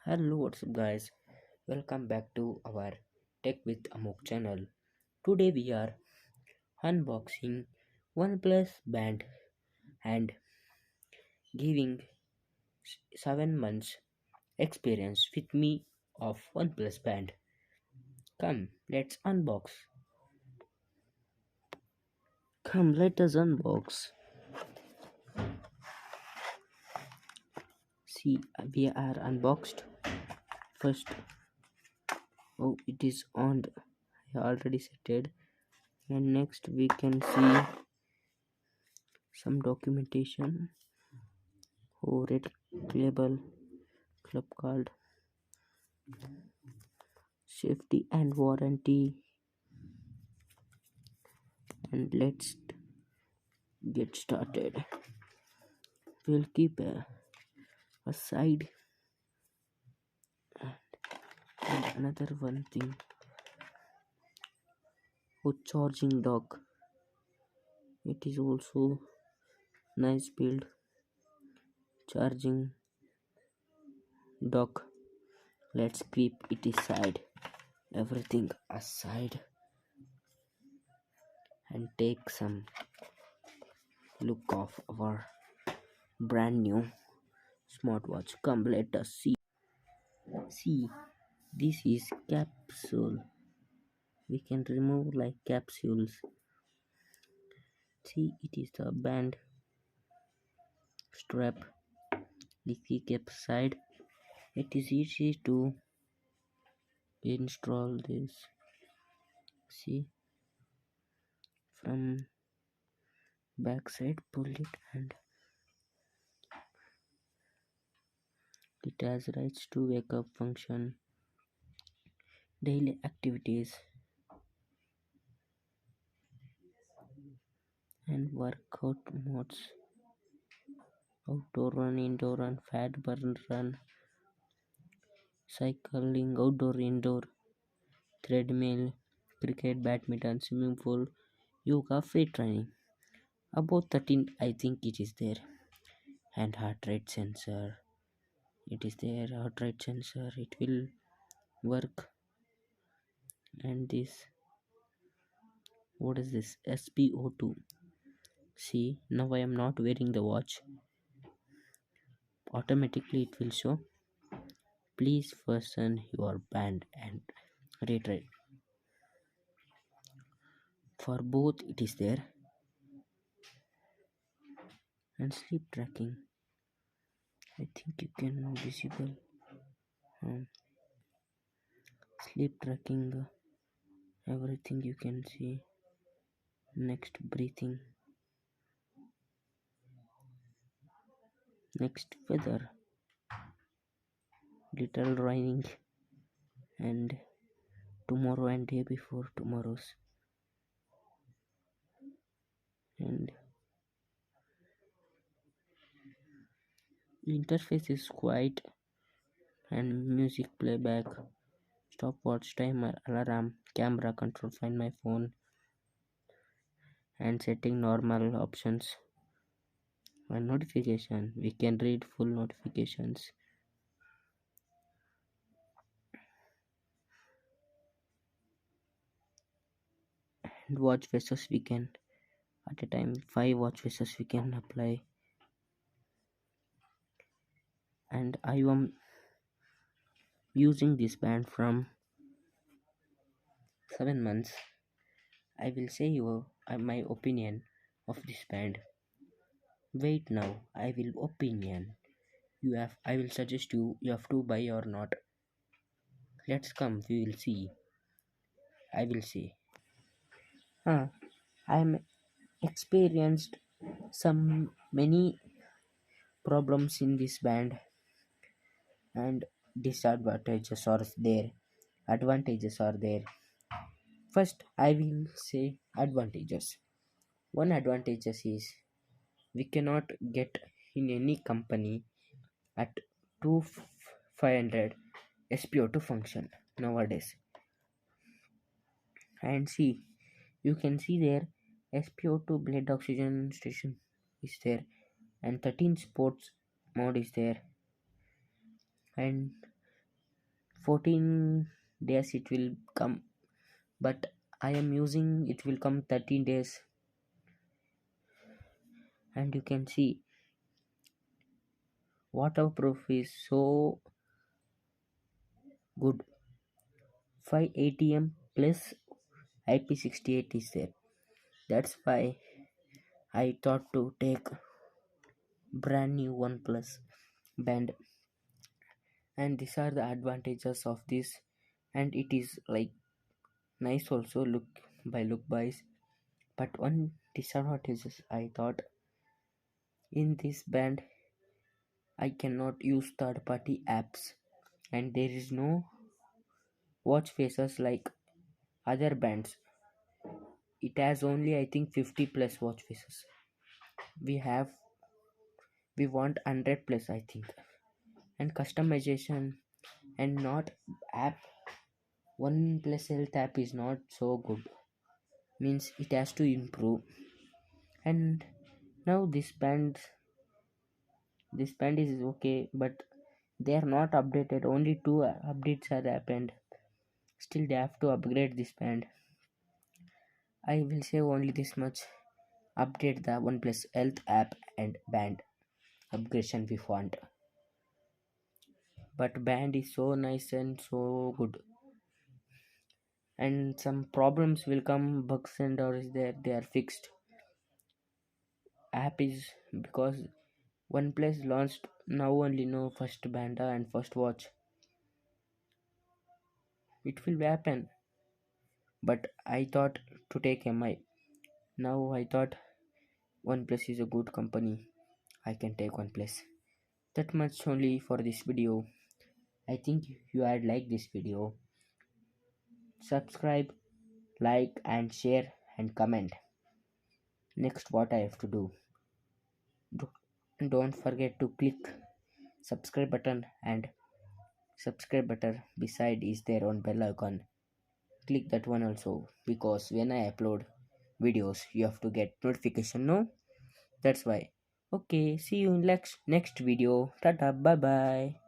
Hello, what's up, guys? Welcome back to our Tech with Amogha channel. Today we are unboxing OnePlus Band and giving 7 months experience with me of OnePlus Band. Come, let's unbox. Come, let us unbox. See, we are unboxed. First, oh, it is on. I already set it. And next, we can see some documentation. Oh, red label, club card, safety and warranty. And let's get started. We'll keep aside. And another one thing, charging dock. It is also nice build. Charging dock. Let's keep it aside. Everything aside and take some look of our brand new smartwatch. Come, let us see. See, this is capsule. We can remove like capsules. See, it is the band strap. Leaky cap side. It is easy to install this. See, from back side, pull it and it has rights to wake up function, daily activities, and workout modes. Outdoor run, indoor run, fat burn run, cycling, outdoor, indoor, treadmill, cricket, badminton, swimming pool, yoga, free training. About 13, I think it is there. And heart rate sensor. It is there, heart rate sensor. It will work. And this, what is this? SpO2. See, now I am not wearing the watch. Automatically it will show. Please fasten your band and retrieve. For both it is there. And sleep tracking. I think you can visible. Sleep tracking. Everything you can see. Next breathing. Next weather. Little raining. And tomorrow and day before tomorrow's. And interface is quiet and music playback, stopwatch, timer, alarm, camera control, find my phone, and setting normal options. And notification, we can read full notifications. And watch faces we can at a time 5 watch faces we can apply. And I am using this band from 7 months. I will say you my opinion of this band. Wait now, I will opinion. I will suggest you have to buy or not. Let's come, we will see. I will say. I am experienced some many problems in this band and disadvantages are there. Advantages are there. First, I will say advantages. One advantages is we cannot get in any company at 2500 SPO2 function nowadays. And see, you can see there SPO2 blood oxygen station is there and 13 sports mode is there and 14 days it will come, but I am using it will come 13 days. And you can see waterproof is so good. 5 atm plus IP68 is there. That's why I thought to take brand new OnePlus band. And these are the advantages of this, and it is like nice also look buys. But one disadvantage is I thought in this band I cannot use third party apps, and there is no watch faces like other bands. It has only I think 50 plus watch faces. We have we want 100 plus I think. And customization and not app, one plus health app is not so good, means it has to improve. And now this band is okay, but they are not updated, only two updates are happened. Still they have to upgrade this band. I will say only this much: update the OnePlus health app and band upgradation we want. But band is so nice and so good, and some problems will come, bugs and or is there, they are fixed. App is because OnePlus launched now only no first band and first watch. It will happen, but I thought to take MI. Now I thought OnePlus is a good company. I can take OnePlus. That much only for this video. I think you had liked this video. Subscribe, like and share and comment. Next what I have to do. Don't forget to click subscribe button, and subscribe button beside is there on bell icon. Click that one also, because when I upload videos you have to get notification, no? That's why. Okay, see you in next video. Tata, bye bye.